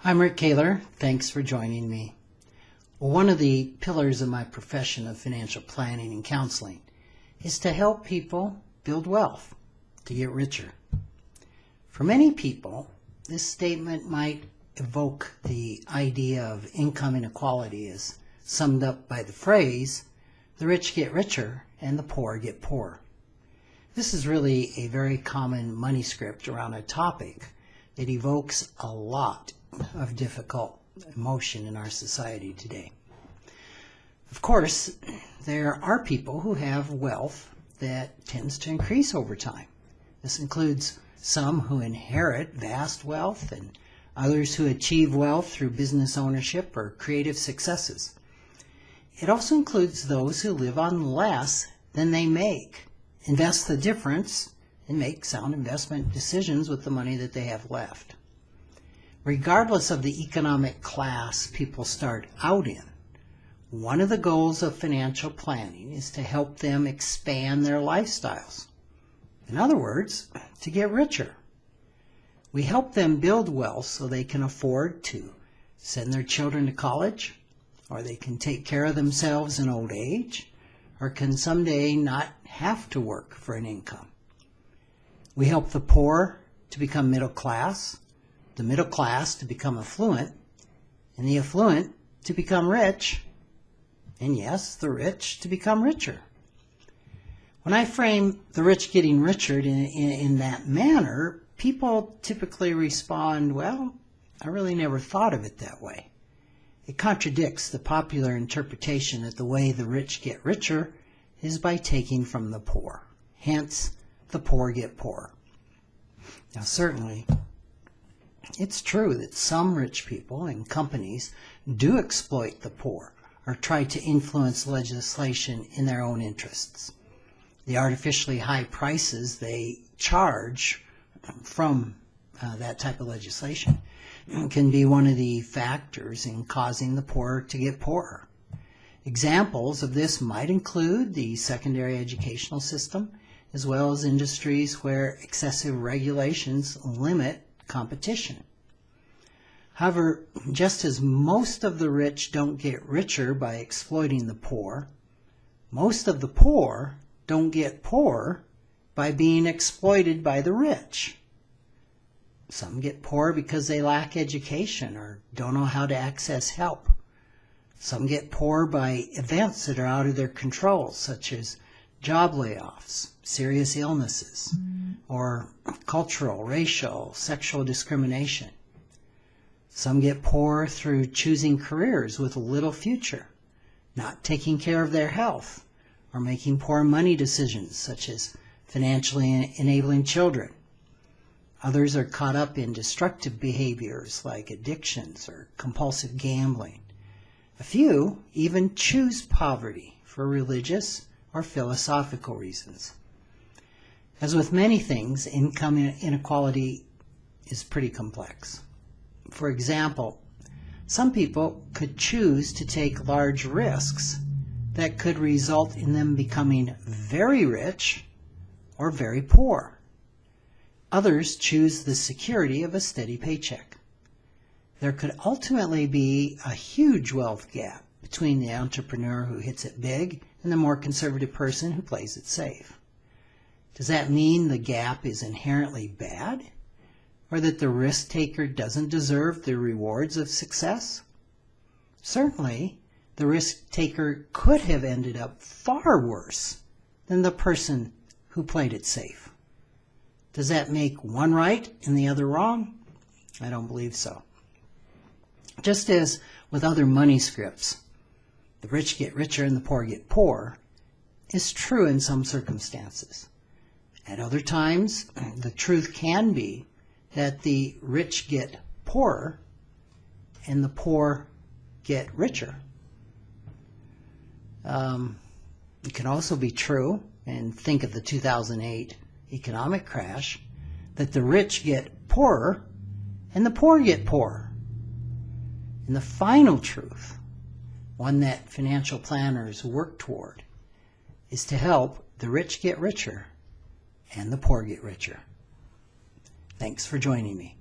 I'm Rick Kaler. Thanks for joining me. Well, one of the pillars of my profession of financial planning and counseling is to help people build wealth, to get richer. For many people, this statement might evoke the idea of income inequality as summed up by the phrase, the rich get richer and the poor get poorer. This is really a very common money script around a topic that evokes a lot of difficult emotion in our society today. Of course, there are people who have wealth that tends to increase over time. This includes some who inherit vast wealth and others who achieve wealth through business ownership or creative successes. It also includes those who live on less than they make, invest the difference, and make sound investment decisions with the money that they have left. Regardless of the economic class people start out in, one of the goals of financial planning is to help them expand their lifestyles. In other words, to get richer. We help them build wealth so they can afford to send their children to college, or they can take care of themselves in old age, or can someday not have to work for an income. We help the poor to become middle class, the middle class to become affluent, and the affluent to become rich, and yes, the rich to become richer. When I frame the rich getting richer in that manner, people typically respond, well, I really never thought of it that way. It contradicts the popular interpretation that the way the rich get richer is by taking from the poor. Hence, the poor get poorer. Now, certainly, it's true that some rich people and companies do exploit the poor or try to influence legislation in their own interests. The artificially high prices they charge from that type of legislation can be one of the factors in causing the poor to get poorer. Examples of this might include the secondary educational system, as well as industries where excessive regulations limit competition. However, just as most of the rich don't get richer by exploiting the poor, most of the poor don't get poorer by being exploited by the rich. Some get poor because they lack education or don't know how to access help. Some get poor by events that are out of their control, such as job layoffs, serious illnesses, or cultural, racial, sexual discrimination. Some get poor through choosing careers with little future, not taking care of their health, or making poor money decisions, such as financially enabling children. Others are caught up in destructive behaviors like addictions or compulsive gambling. A few even choose poverty for religious or philosophical reasons. As with many things, income inequality is pretty complex. For example, some people could choose to take large risks that could result in them becoming very rich or very poor. Others choose the security of a steady paycheck. There could ultimately be a huge wealth gap between the entrepreneur who hits it big and the more conservative person who plays it safe. Does that mean the gap is inherently bad? Or that the risk taker doesn't deserve the rewards of success? Certainly, the risk taker could have ended up far worse than the person who played it safe. Does that make one right and the other wrong? I don't believe so. Just as with other money scripts, the rich get richer and the poor get poor, is true in some circumstances. At other times, the truth can be that the rich get poorer and the poor get richer. It can also be true, and think of the 2008 economic crash, that the rich get poorer and the poor get poorer. And the final truth, one that financial planners work toward, is to help the rich get richer and the poor get richer. Thanks for joining me.